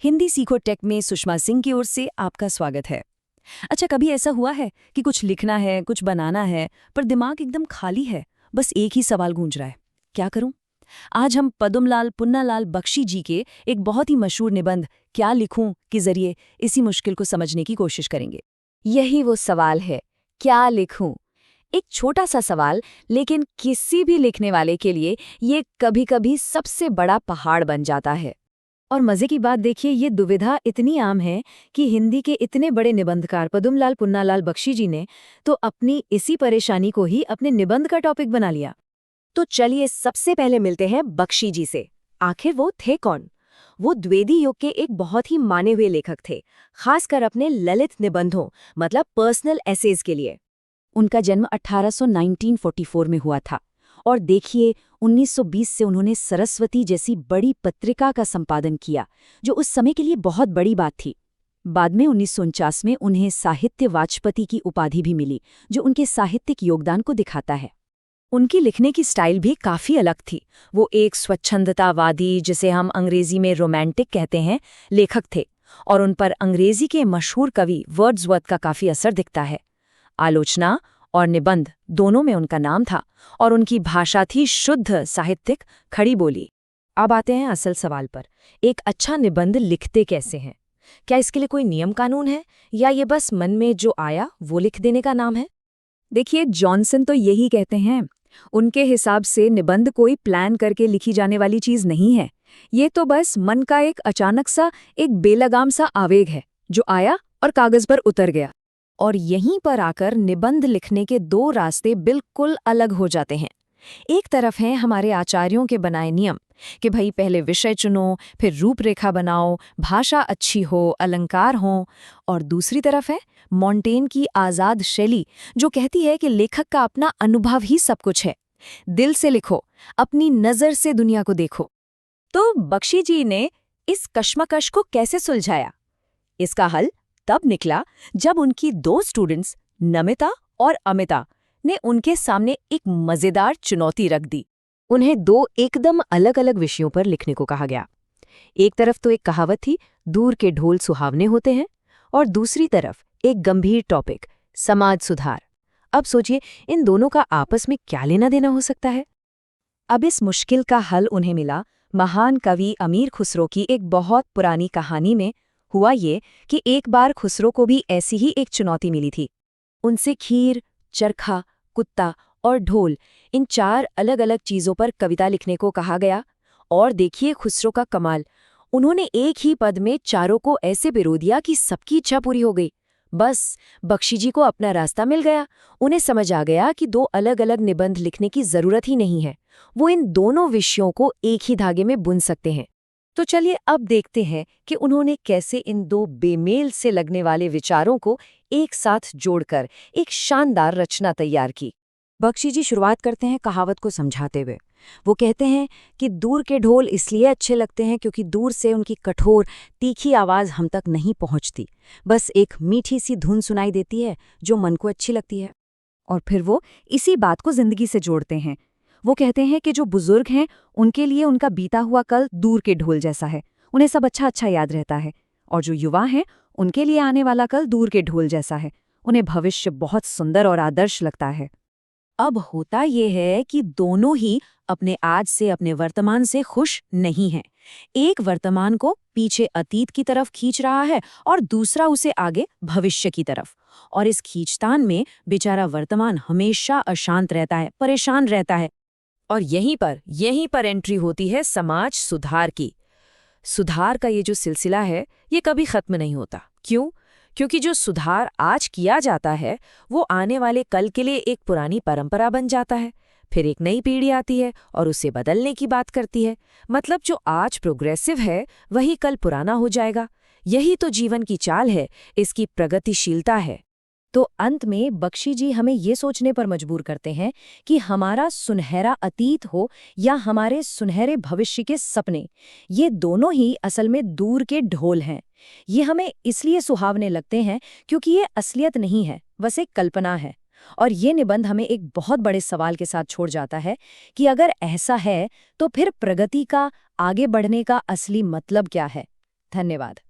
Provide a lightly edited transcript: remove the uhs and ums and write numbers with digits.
हिंदी सीखो टेक में सुषमा सिंह की ओर से आपका स्वागत है। अच्छा, कभी ऐसा हुआ है कि कुछ लिखना है, कुछ बनाना है, पर दिमाग एकदम खाली है, बस एक ही सवाल गूंज रहा है, क्या करूं? आज हम पद्मलाल पुन्नालाल बख्शी जी के एक बहुत ही मशहूर निबंध क्या लिखूं के जरिए इसी मुश्किल को समझने की कोशिश करेंगे। यही वो सवाल है, क्या लिखूं? एक छोटा सा सवाल, लेकिन किसी भी लिखने वाले के लिए ये कभी-कभी सबसे बड़ा पहाड़ बन जाता है। और मजे की बात देखिए, ये दुविधा इतनी आम है कि हिंदी के इतने बड़े निबंधकार पद्मलाल पुन्नालाल बख्शी जी ने तो अपनी इसी परेशानी को ही अपने निबंध का टॉपिक बना लिया। तो चलिए सबसे पहले मिलते हैं बख्शी जी से। आखिर वो थे कौन? वो द्विवेदी युग के एक बहुत ही माने हुए लेखक थे, खासकर अपने ललित निबंधों मतलब पर्सनल एसेज के लिए। उनका जन्म 1844 में हुआ था और देखिए 1920 से उन्होंने सरस्वती जैसी बड़ी पत्रिका का संपादन किया, जो उस समय के लिए बहुत बड़ी बात थी। बाद में 1949 में उन्हें साहित्य वाचस्पति की उपाधि भी मिली, जो उनके साहित्यिक योगदान को दिखाता है। उनकी लिखने की स्टाइल भी काफी अलग थी। वो एक स्वच्छंदतावादी, जिसे हम अंग्रेजी में रोमांटिक कहते हैं, लेखक थे और उन पर अंग्रेजी के मशहूर कवि वर्ड्सवर्थ का काफी असर दिखता है। आलोचना और निबंध दोनों में उनका नाम था और उनकी भाषा थी शुद्ध साहित्यिक खड़ी बोली। अब आते हैं असल सवाल पर, एक अच्छा निबंध लिखते कैसे हैं? क्या इसके लिए कोई नियम कानून है या ये बस मन में जो आया वो लिख देने का नाम है? देखिए, जॉनसन तो यही कहते हैं। उनके हिसाब से निबंध कोई प्लान करके लिखी जाने वाली चीज नहीं है। ये तो बस मन का एक अचानक सा, एक बेलगाम सा आवेग है जो आया और कागज पर उतर गया। और यहीं पर आकर निबंध लिखने के दो रास्ते बिल्कुल अलग हो जाते हैं। एक तरफ हैं हमारे आचार्यों के बनाए नियम कि भाई पहले विषय चुनो, फिर रूपरेखा बनाओ, भाषा अच्छी हो, अलंकार हों। और दूसरी तरफ है मॉन्टेन की आज़ाद शैली, जो कहती है कि लेखक का अपना अनुभव ही सब कुछ है। दिल से लिखो, अपनी नज़र से दुनिया को देखो। तो बख्शी जी ने इस कश्मकश को कैसे सुलझाया? इसका हल तब निकला जब उनकी दो स्टूडेंट्स नमिता और अमिता ने उनके सामने एक मजेदार चुनौती रख दी। उन्हें दो एकदम अलग अलग विषयों पर लिखने को कहा गया। एक तरफ तो एक कहावत थी, दूर के ढोल सुहावने होते हैं, और दूसरी तरफ एक गंभीर टॉपिक, समाज सुधार। अब सोचिए, इन दोनों का आपस में क्या लेना देना हो सकता है? अब इस मुश्किल का हल उन्हें मिला महान कवि अमीर खुसरो की एक बहुत पुरानी कहानी में। हुआ ये कि एक बार खुसरो को भी ऐसी ही एक चुनौती मिली थी। उनसे खीर, चरखा, कुत्ता और ढोल, इन चार अलग अलग चीजों पर कविता लिखने को कहा गया। और देखिए खुसरो का कमाल, उन्होंने एक ही पद में चारों को ऐसे पिरो दिया कि सबकी इच्छा पूरी हो गई। बस बख्शी जी को अपना रास्ता मिल गया। उन्हें समझ आ गया कि दो अलग अलग निबंध लिखने की जरूरत ही नहीं है, वो इन दोनों विषयों को एक ही धागे में बुन सकते हैं। तो चलिए अब देखते हैं कि उन्होंने कैसे इन दो बेमेल से लगने वाले विचारों को एक साथ जोड़कर एक शानदार रचना तैयार की। बख्शी जी शुरुआत करते हैं कहावत को समझाते हुए। वो कहते हैं कि दूर के ढोल इसलिए अच्छे लगते हैं क्योंकि दूर से उनकी कठोर, तीखी आवाज़ हम तक नहीं पहुंचती, बस एक मीठी सी धुन सुनाई देती है जो मन को अच्छी लगती है। और फिर वो इसी बात को जिंदगी से जोड़ते हैं। वो कहते हैं कि जो बुजुर्ग हैं उनके लिए उनका बीता हुआ कल दूर के ढोल जैसा है, उन्हें सब अच्छा अच्छा याद रहता है। और जो युवा हैं उनके लिए आने वाला कल दूर के ढोल जैसा है, उन्हें भविष्य बहुत सुंदर और आदर्श लगता है। अब होता ये है कि दोनों ही अपने आज से, अपने वर्तमान से खुश नहीं हैं। एक वर्तमान को पीछे अतीत की तरफ खींच रहा है और दूसरा उसे आगे भविष्य की तरफ। और इस खींचतान में बेचारा वर्तमान हमेशा अशांत रहता है, परेशान रहता है। और यहीं पर एंट्री होती है समाज सुधार की। सुधार का ये जो सिलसिला है, ये कभी खत्म नहीं होता। क्यों? क्योंकि जो सुधार आज किया जाता है वो आने वाले कल के लिए एक पुरानी परंपरा बन जाता है। फिर एक नई पीढ़ी आती है और उसे बदलने की बात करती है। मतलब जो आज प्रोग्रेसिव है वही कल पुराना हो जाएगा। यही तो जीवन की चाल है, इसकी प्रगतिशीलता है। तो अंत में बख्शी जी हमें ये सोचने पर मजबूर करते हैं कि हमारा सुनहरा अतीत हो या हमारे सुनहरे भविष्य के सपने, ये दोनों ही असल में दूर के ढोल हैं। ये हमें इसलिए सुहावने लगते हैं क्योंकि ये असलियत नहीं है, बस एक कल्पना है। और ये निबंध हमें एक बहुत बड़े सवाल के साथ छोड़ जाता है कि अगर ऐसा है तो फिर प्रगति का, आगे बढ़ने का असली मतलब क्या है? धन्यवाद।